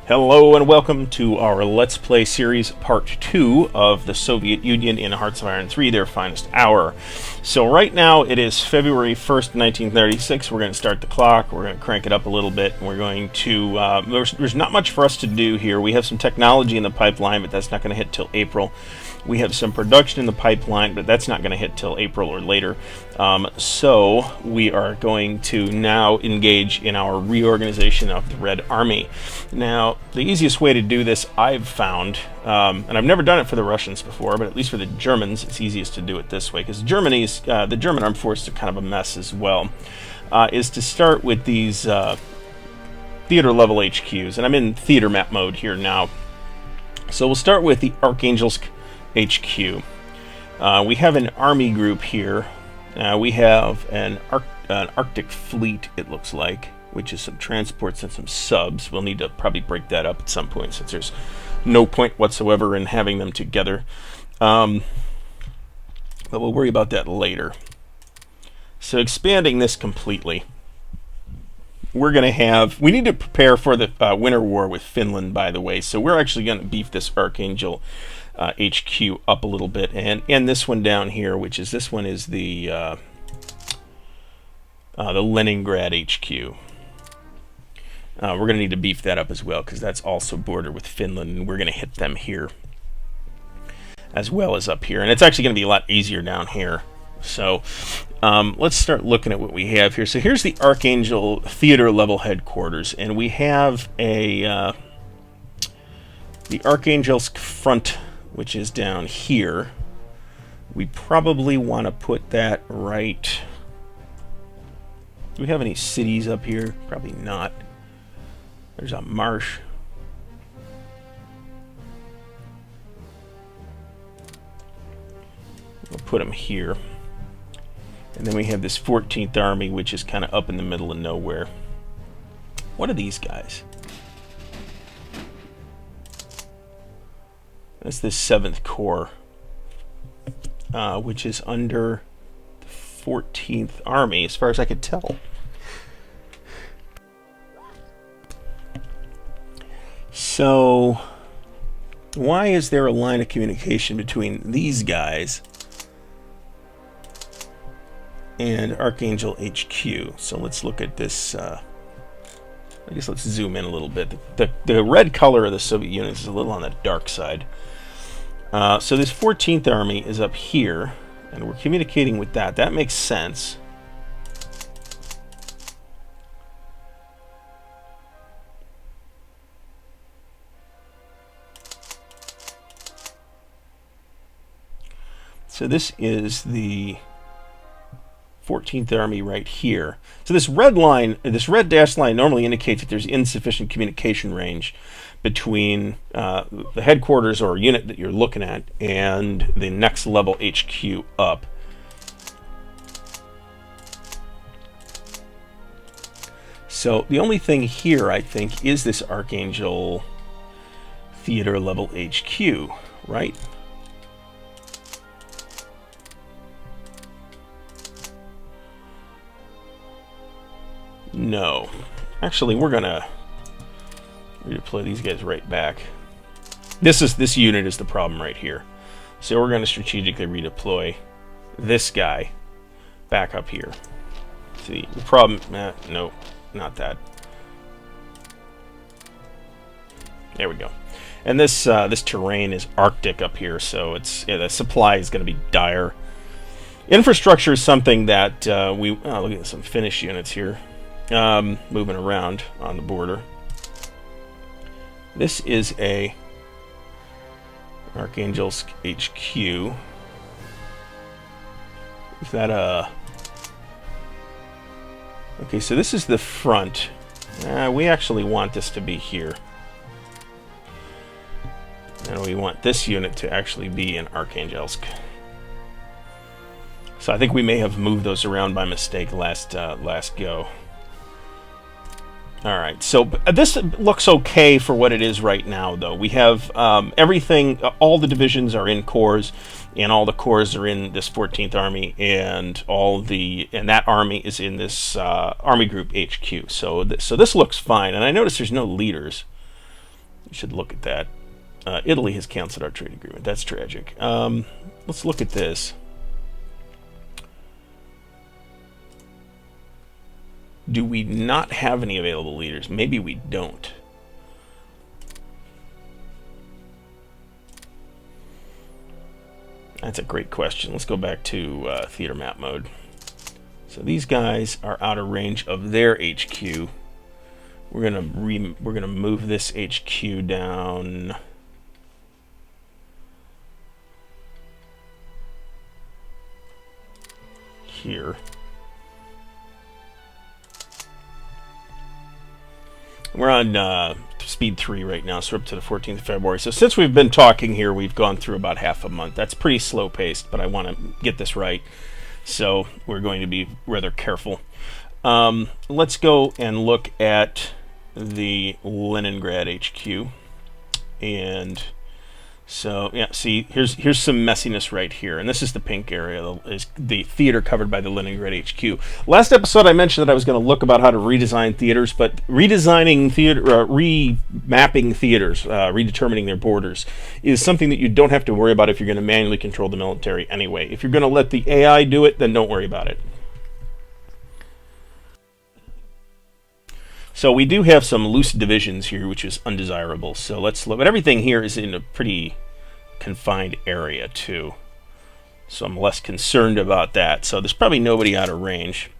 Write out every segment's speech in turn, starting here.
Hello and welcome to our Let's Play series part 2 of the Soviet Union in Hearts of Iron 3, their finest hour. So right now it is February 1st, 1936. We're going to start the clock, we're going to crank it up a little bit, and we're going to... there's not much for us to do here. We have some technology in the pipeline, but that's not going to hit till April. We have some production in the pipeline, but that's not going to hit till April or later. So we are going to now engage in our reorganization of the Red Army. Now, the easiest way to do this, I've found, and I've never done it for the Russians before, but at least for the Germans, it's easiest to do it this way, because the German armed forces are kind of a mess as well, is to start with these theater-level HQs. And I'm in theater map mode here now. So we'll start with the Arkhangelsk HQ. We have an army group here. We have an Arctic fleet, it looks like, which is some transports and some subs. We'll need to probably break that up at some point, since there's no point whatsoever in having them together. But we'll worry about that later. So expanding this completely, we're going to have... We need to prepare for the winter war with Finland, by the way. So we're actually going to beef this Archangel HQ up a little bit, and this one down here, which is the Leningrad HQ. We're going to need to beef that up as well, because that's also border with Finland, and we're going to hit them here as well as up here. And it's actually going to be a lot easier down here. So let's start looking at what we have here. So here's the Archangel theater level headquarters, and we have the Arkhangelsk front, which is down here. We probably want to put that right... Do we have any cities up here? Probably not. There's a marsh. We'll put them here. And then we have this 14th Army, which is kind of up in the middle of nowhere. What are these guys? That's the 7th Corps, which is under the 14th Army, as far as I could tell. So, why is there a line of communication between these guys and Archangel HQ? So let's look at this. I guess let's zoom in a little bit. The red color of the Soviet Union is a little on the dark side. So this 14th Army is up here, and we're communicating with that. That makes sense. So this is the 14th Army right here. So this red line, this red dashed line normally indicates that there's insufficient communication range between the headquarters or unit that you're looking at and the next level HQ up. So the only thing here, I think, is this Archangel theater level HQ, right? No. Actually, we're gonna redeploy these guys right back. This unit is the problem right here. So we're gonna strategically redeploy this guy back up here. See, the problem... no, not that. There we go. And this terrain is Arctic up here, so the supply is going to be dire. Infrastructure is something that look at some Finnish units here moving around on the border. This is a Arkhangelsk HQ. Is that a... Okay, so this is the front. We actually want this to be here. And we want this unit to actually be in Arkhangelsk. So I think we may have moved those around by mistake last go. Alright, so this looks okay for what it is right now, though. We have everything, all the divisions are in corps, and all the corps are in this 14th Army, and that army is in this Army Group HQ. So this looks fine, and I notice there's no leaders. We should look at that. Italy has canceled our trade agreement. That's tragic. Let's look at this. Do we not have any available leaders? Maybe we don't. That's a great question. Let's go back to theater map mode. So these guys are out of range of their HQ. We're gonna move this HQ down here. We're on speed 3 right now, so we're up to the 14th of February. So since we've been talking here, we've gone through about half a month. That's pretty slow paced, but I want to get this right. So we're going to be rather careful. Let's go and look at the Leningrad HQ. And so, yeah, see, here's some messiness right here. And this is the pink area, is the theater covered by the Leningrad HQ. Last episode I mentioned that I was going to look about how to redesign theaters, but redesigning theater, remapping theaters, redetermining their borders is something that you don't have to worry about if you're going to manually control the military anyway. If you're going to let the AI do it, then don't worry about it. So we do have some loose divisions here, which is undesirable. So let's look. But everything here is in a pretty confined area too. So I'm less concerned about that. So there's probably nobody out of range.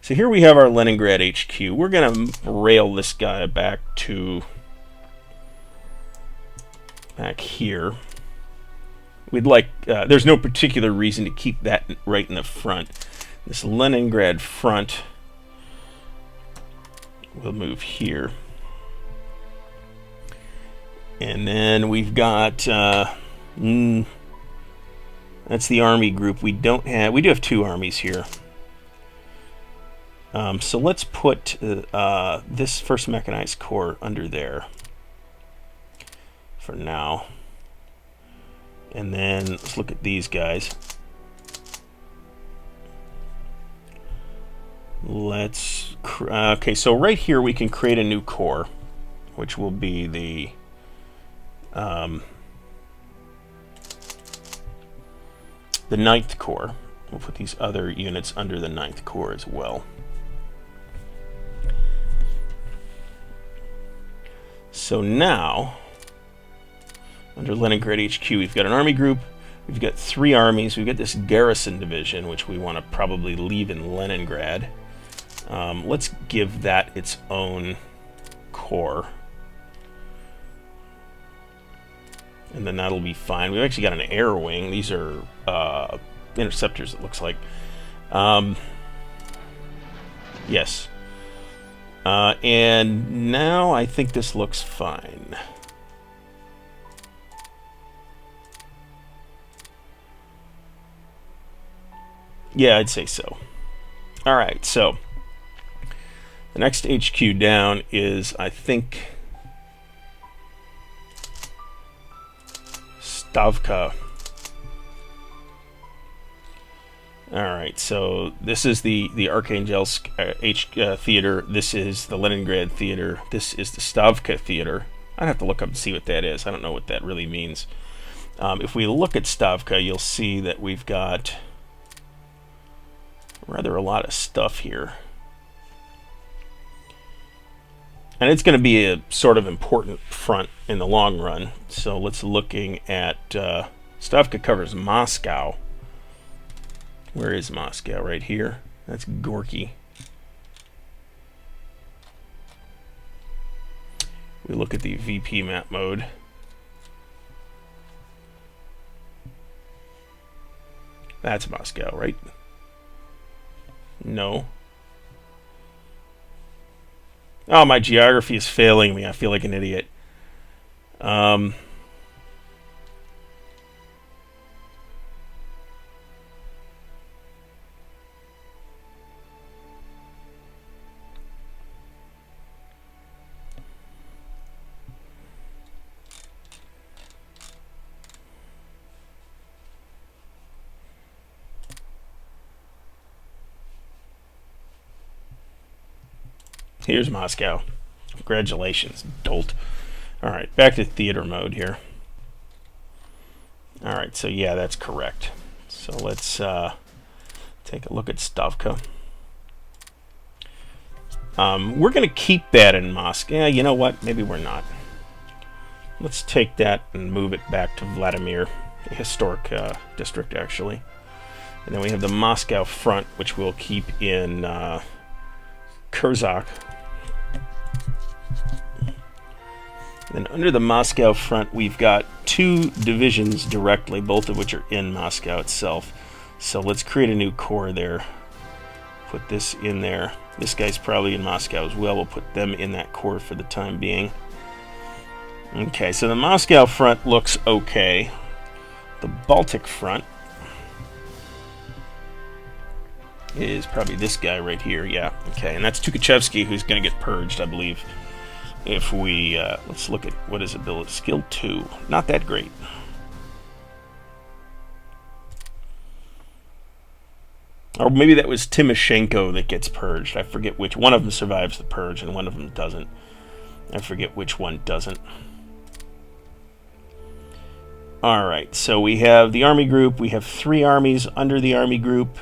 So here we have our Leningrad HQ. We're going to rail this guy back here. We'd like. There's no particular reason to keep that right in the front. This Leningrad front. We'll move here. And then we've got that's the army group. We do have 2 armies here. So let's put this 1st Mechanized Corps under there for now. And then let's look at these guys. Okay, so right here we can create a new corps, which will be the the 9th Corps. We'll put these other units under the 9th Corps as well. So now, under Leningrad HQ, we've got an army group, we've got 3 armies, we've got this garrison division, which we want to probably leave in Leningrad. Let's give that its own corps. And then that'll be fine. We've actually got an air wing. These are interceptors, it looks like. Yes. And now I think this looks fine. Yeah, I'd say so. Alright, so the next HQ down is, I think, Stavka. Alright, so this is the Arkhangelsk theater. This is the Leningrad theater. This is the Stavka theater. I'd have to look up and see what that is. I don't know what that really means. If we look at Stavka, you'll see that we've got rather a lot of stuff here. And it's going to be a sort of important front in the long run. So let's looking at Stavka covers Moscow. Where is Moscow? Right here. That's Gorky. We look at the VP map mode. That's Moscow, right? No. Oh, my geography is failing me. I feel like an idiot. Here's Moscow. Congratulations, dolt. All right, back to theater mode here. All right, so yeah, that's correct. So let's take a look at Stavka. We're going to keep that in Moscow. Yeah, you know what? Maybe we're not. Let's take that and move it back to Vladimir, the historic district, actually. And then we have the Moscow front, which we'll keep in Kurzak. Then under the Moscow front, we've got 2 divisions directly, both of which are in Moscow itself. So let's create a new corps there. Put this in there. This guy's probably in Moscow as well. We'll put them in that corps for the time being. Okay, so the Moscow front looks okay. The Baltic front is probably this guy right here. Yeah, okay, and that's Tukhachevsky, who's going to get purged, I believe. If we, let's look at what his ability, skill 2, not that great. Or maybe that was Timoshenko that gets purged. I forget which. One of them survives the purge and one of them doesn't. I forget which one doesn't. Alright, so we have the army group. We have 3 armies under the army group.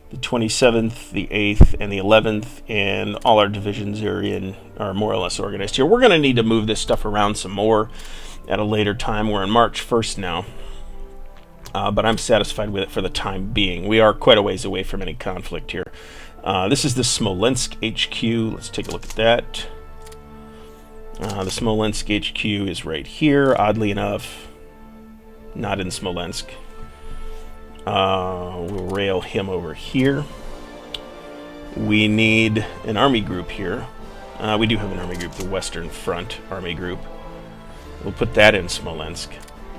The 27th, the 8th, and the 11th, and all our divisions are more or less organized here. We're going to need to move this stuff around some more at a later time. We're on March 1st now, but I'm satisfied with it for the time being. We are quite a ways away from any conflict here. This is the Smolensk HQ. Let's take a look at that. The Smolensk HQ is right here, oddly enough. Not in Smolensk. We'll rail him over here. We need an army group here. We do have an army group, the Western Front Army Group. We'll put that in Smolensk.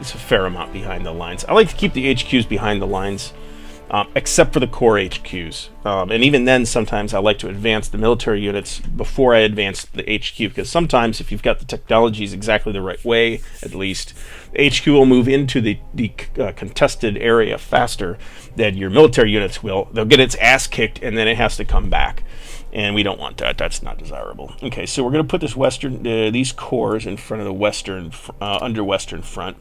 It's a fair amount behind the lines. I like to keep the HQs behind the lines, except for the core HQs. And even then, sometimes I like to advance the military units before I advance the HQ, because sometimes if you've got the technologies exactly the right way, at least, HQ will move into the contested area faster than your military units will. They'll get its ass kicked, and then it has to come back. And we don't want that. That's not desirable. Okay, so we're going to put this these corps in front of the under Western Front.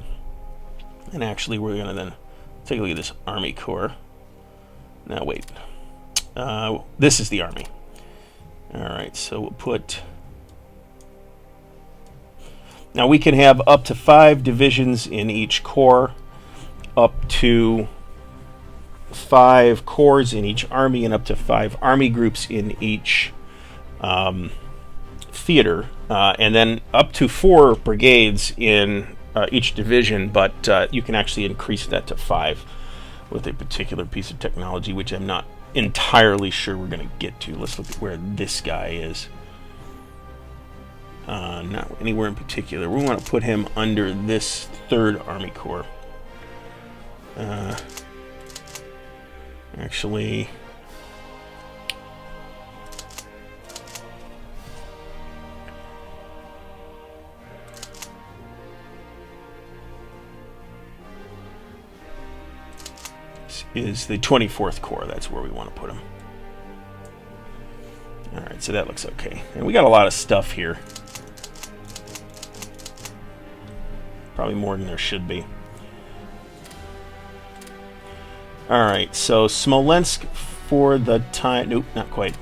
And actually, we're going to then take a look at this Army Corps. Now, wait. This is the Army. All right, so we'll put... Now, we can have up to 5 divisions in each corps, up to 5 corps in each army, and up to 5 army groups in each theater, and then up to 4 brigades in each division, but you can actually increase that to 5 with a particular piece of technology, which I'm not entirely sure we're going to get to. Let's look at where this guy is. Not anywhere in particular. We want to put him under this 3rd Army Corps. Actually... is the 24th Corps. That's where we want to put him. Alright, so that looks okay. And we got a lot of stuff here. Probably more than there should be. Alright, so Smolensk for the time... Nope, not quite.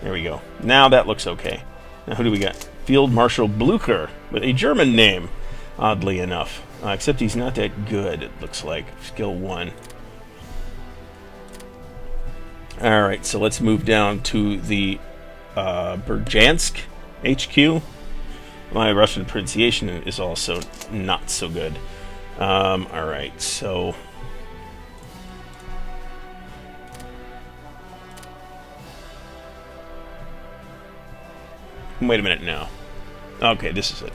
There we go. Now that looks okay. Now who do we got? Field Marshal Blücher, with a German name, oddly enough. Except he's not that good, it looks like. Skill 1. Alright, so let's move down to the Berjansk HQ. My Russian pronunciation is also not so good. Alright, so... Wait a minute now. Okay, this is it.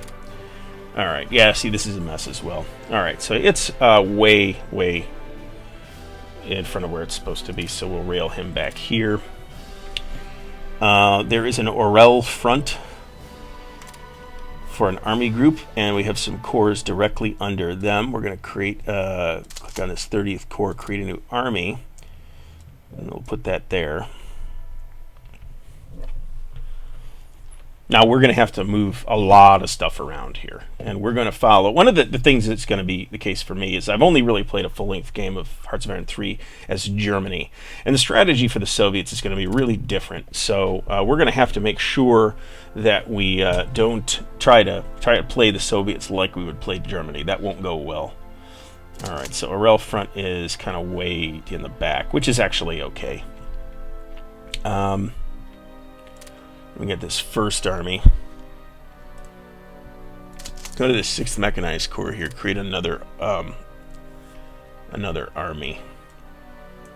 Alright, yeah, see, this is a mess as well. Alright, so it's way in front of where it's supposed to be, so we'll rail him back here. There is an Orel front for an army group, and we have some corps directly under them. We're going to create, click on this 30th Corps, create a new army, and we'll put that there. Now we're going to have to move a lot of stuff around here, and we're going to follow. One of the things that's going to be the case for me is I've only really played a full-length game of Hearts of Iron 3 as Germany, and the strategy for the Soviets is going to be really different. So we're going to have to make sure that we don't try to play the Soviets like we would play Germany. That won't go well. All right, so Orel front is kind of way in the back, which is actually okay. We get this first army. Go to the 6th Mechanized Corps here, create another army.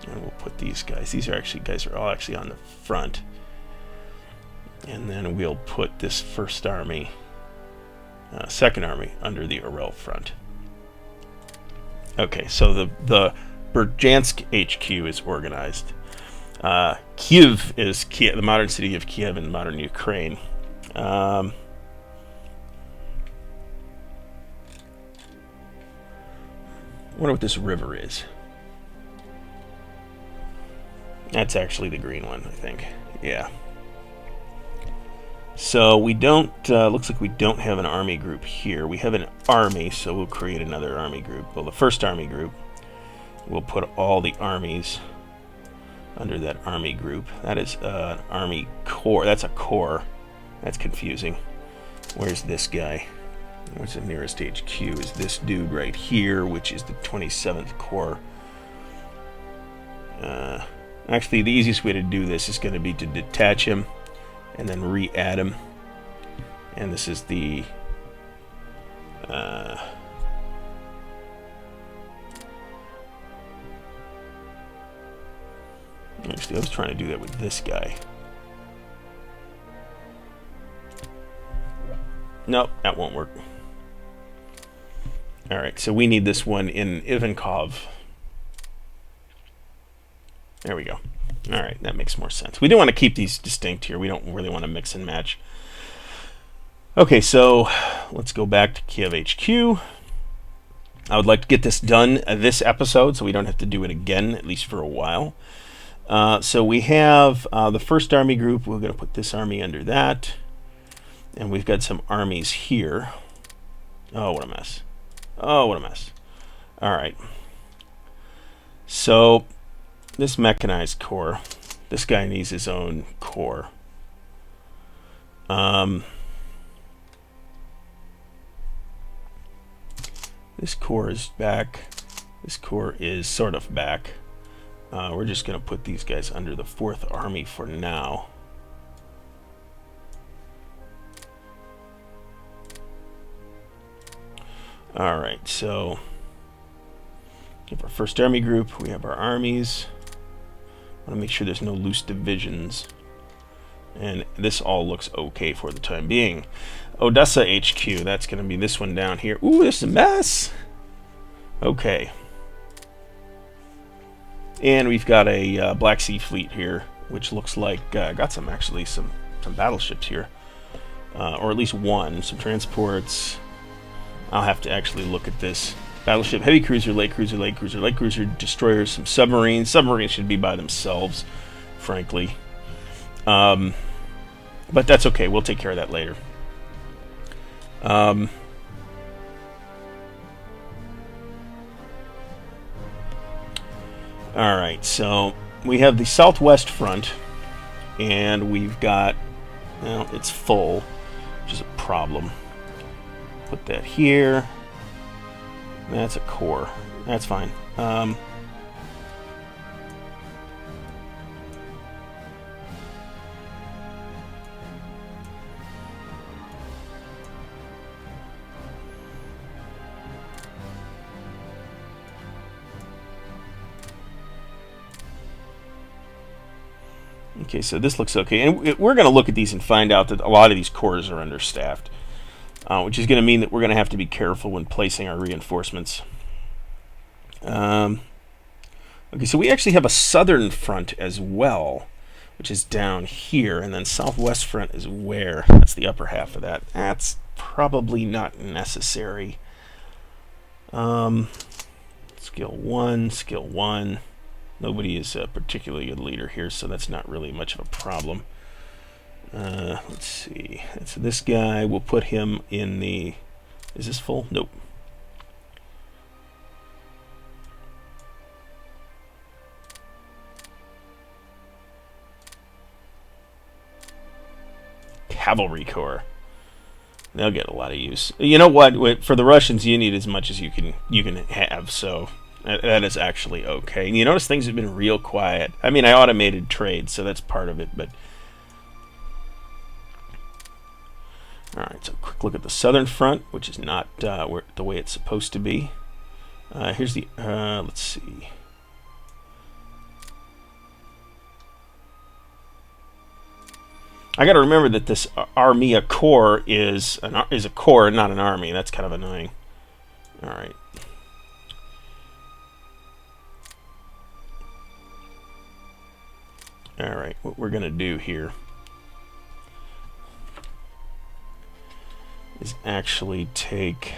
And we'll put these guys. These are actually guys are all actually on the front. And then we'll put this first army, second army, under the Orel front. Okay, so the Berjansk HQ is organized. Kiev is the modern city of Kiev in modern Ukraine. Wonder what this river is. That's actually the green one, I think. Yeah. So we don't, looks like we don't have an army group here. We have an army, so we'll create another army group. Well, the first army group, we'll put all the armies under that army group. That is an army corps. That's a corps. That's confusing. Where's this guy? Where's the nearest HQ? Is this dude right here, which is the 27th Corps. Actually, the easiest way to do this is going to be to detach him and then re-add him. And this is the actually, I was trying to do that with this guy. Nope, that won't work. Alright, so we need this one in Ivankov. There we go. Alright, that makes more sense. We do want to keep these distinct here. We don't really want to mix and match. Okay, so let's go back to Kiev HQ. I would like to get this done this episode so we don't have to do it again, at least for a while. So we have the first army group. We're going to put this army under that. And we've got some armies here. Oh, what a mess. Oh, what a mess. Alright. So, this Mechanized Corps, this guy needs his own corps. This corps is back. This corps is sort of back. We're just going to put these guys under the 4th Army for now. Alright, so we have our 1st Army group, we have our armies. I want to make sure there's no loose divisions. And this all looks okay for the time being. Odessa HQ, that's going to be this one down here. Ooh, this is a mess! Okay. And we've got a Black Sea Fleet here, which looks like got some battleships here, or at least one. Some transports. I'll have to actually look at this. Battleship, heavy cruiser, light cruiser, light cruiser, light cruiser, destroyers, some submarines. Submarines should be by themselves, frankly. But that's okay. We'll take care of that later. Alright, so we have the Southwest Front, and we've got, well, it's full, which is a problem. Put that here. That's a core. That's fine. Okay, so this looks okay. And we're going to look at these and find out that a lot of these cores are understaffed. Which is going to mean that we're going to have to be careful when placing our reinforcements. Okay, so we actually have a southern front as well, which is down here, and then southwest front is where? That's the upper half of that. That's probably not necessary. Skill 1. Nobody is particularly a leader here, so that's not really much of a problem. Let's see. So this guy, we'll put him in the... Is this full? Nope. Cavalry Corps. They'll get a lot of use. You know what? For the Russians, you need as much as you can have. So that is actually okay. And you notice things have been real quiet. I mean, I automated trade, so that's part of it. But all right. So quick look at the southern front, which is not the way it's supposed to be. Here's the. Let's see. I got to remember that this Armia Corps is a corps, not an army. That's kind of annoying. All right. All right. What we're gonna do here is actually take.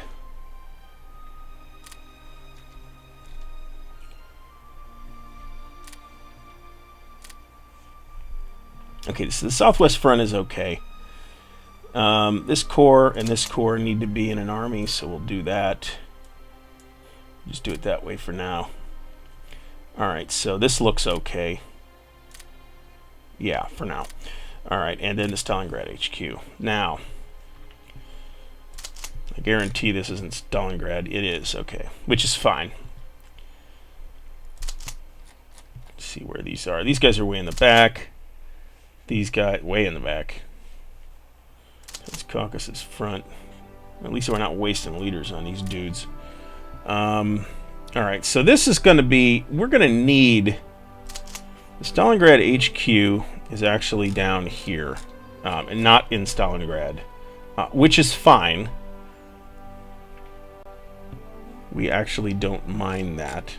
Okay, so the southwest front is okay. This corps and this corps need to be in an army, so we'll do that. Just do it that way for now. All right, so this looks okay. Yeah, for now. All right, and then the Stalingrad HQ. Now, I guarantee this isn't Stalingrad. It is, okay, which is fine. Let's see where these are. These guys are way in the back. These guys way in the back. This Caucasus front. At least we're not wasting leaders on these dudes. All right, so this is going to be. We're going to need. The Stalingrad HQ is actually down here, and not in Stalingrad, which is fine. We actually don't mind that.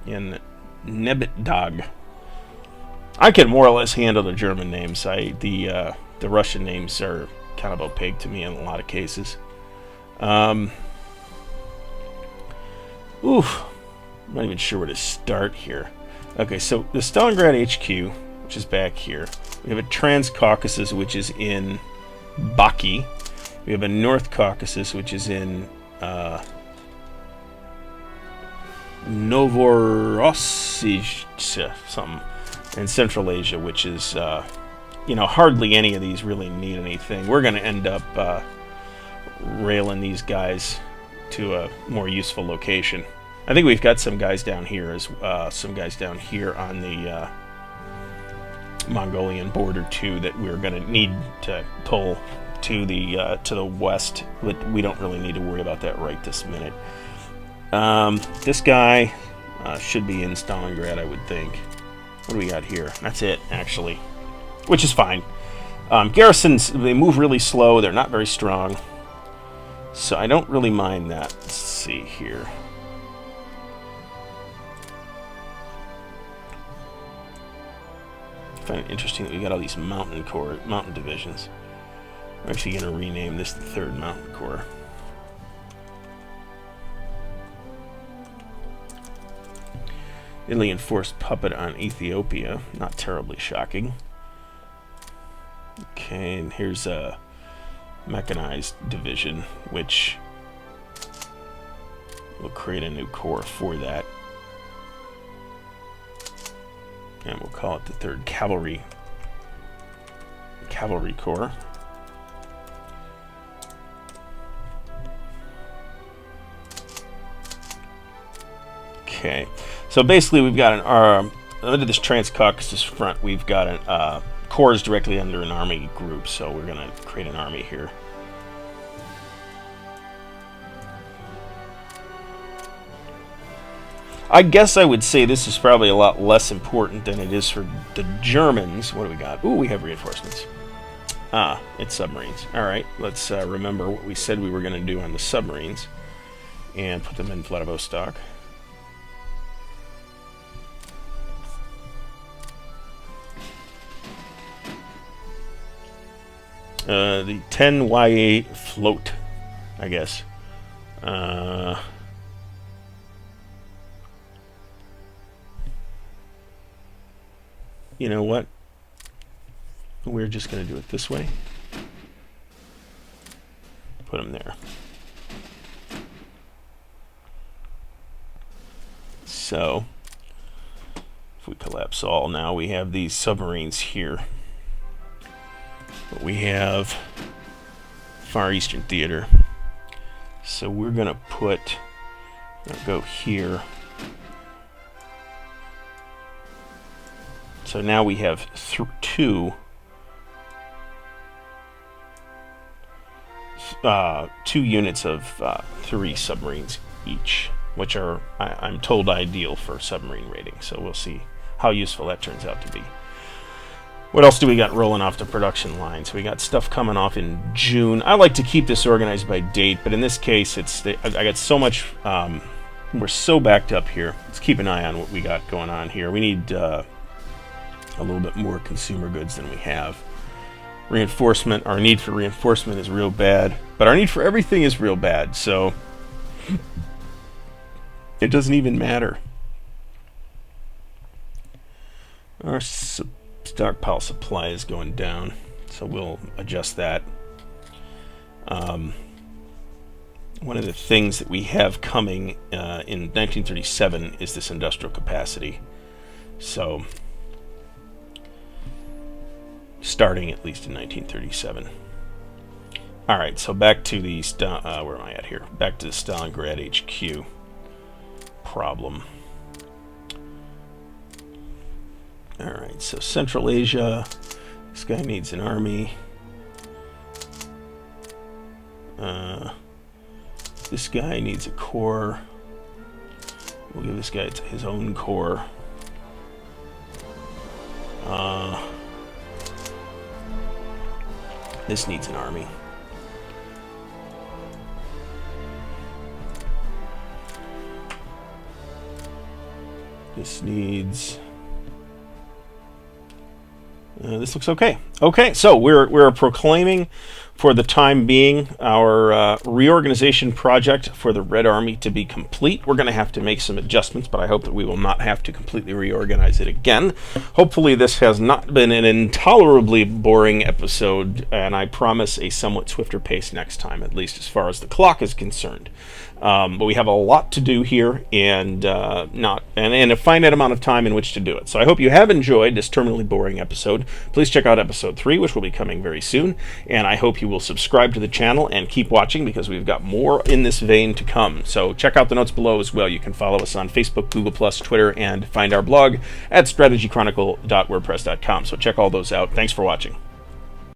In Nebetdag. I can more or less handle the German names. The Russian names are kind of opaque to me in a lot of cases. I'm not even sure where to start here. Okay, so the Stalingrad HQ, which is back here. We have a Trans-Caucasus, which is in Baki. We have a North Caucasus, which is in Novorossiysk, something. And Central Asia, which is, hardly any of these really need anything. We're going to end up railing these guys to a more useful location. I think we've got some guys down here, some guys down here on the Mongolian border too that we're going to need to pull to the west. But we don't really need to worry about that right this minute. This guy should be in Stalingrad, I would think. What do we got here? That's it, actually. Which is fine. Garrisons, they move really slow. They're not very strong. So I don't really mind that. Let's see here. I find it interesting that we got all these mountain divisions. We're actually going to rename this the 3rd Mountain Corps. Italy enforced puppet on Ethiopia. Not terribly shocking. Okay, and here's a mechanized division, which will create a new corps for that. And we'll call it the 3rd Cavalry Corps. Okay, so basically we've got under this Trans-Caucasus front, we've got an corps directly under an army group, so we're going to create an army here. I guess I would say this is probably a lot less important than it is for the Germans. What do we got? Ooh, we have reinforcements. It's submarines. Alright, let's remember what we said we were going to do on the submarines and put them in Vladivostok. The 10YA float, I guess. You know what? we're just going to do it this way. Put them there. So, if we collapse all now, we have these submarines here. But we have Far Eastern Theater. So we're going to go here. So now we have two units of 3 submarines each, which are, I'm told, ideal for submarine rating. So we'll see how useful that turns out to be. What else do we got rolling off the production line? So we got stuff coming off in June. I like to keep this organized by date, but in this case, I got so much. We're so backed up here. Let's keep an eye on what we got going on here. We need a little bit more consumer goods than we have. Reinforcement. Our need for reinforcement is real bad, but our need for everything is real bad. So it doesn't even matter. Our stockpile supply is going down, so we'll adjust that. One of the things that we have coming in 1937 is this industrial capacity. So, starting at least in 1937. All right, so back to the where am I at here? Back to the Stalingrad HQ problem. All right, so Central Asia. This guy needs an army. This guy needs a corps. We'll give this guy his own corps. This needs an army. This needs... this looks okay. Okay, so we're proclaiming for the time being our reorganization project for the Red Army to be complete. We're going to have to make some adjustments, but I hope that we will not have to completely reorganize it again. Hopefully this has not been an intolerably boring episode, and I promise a somewhat swifter pace next time, at least as far as the clock is concerned. But we have a lot to do here, and a finite amount of time in which to do it. So I hope you have enjoyed this terminally boring episode. Please check out episode 3, which will be coming very soon, and I hope you will subscribe to the channel and keep watching, because we've got more in this vein to come. So check out the notes below as well. You can follow us on Facebook, Google+, Twitter, and find our blog at strategychronicle.wordpress.com. So check all those out. Thanks for watching.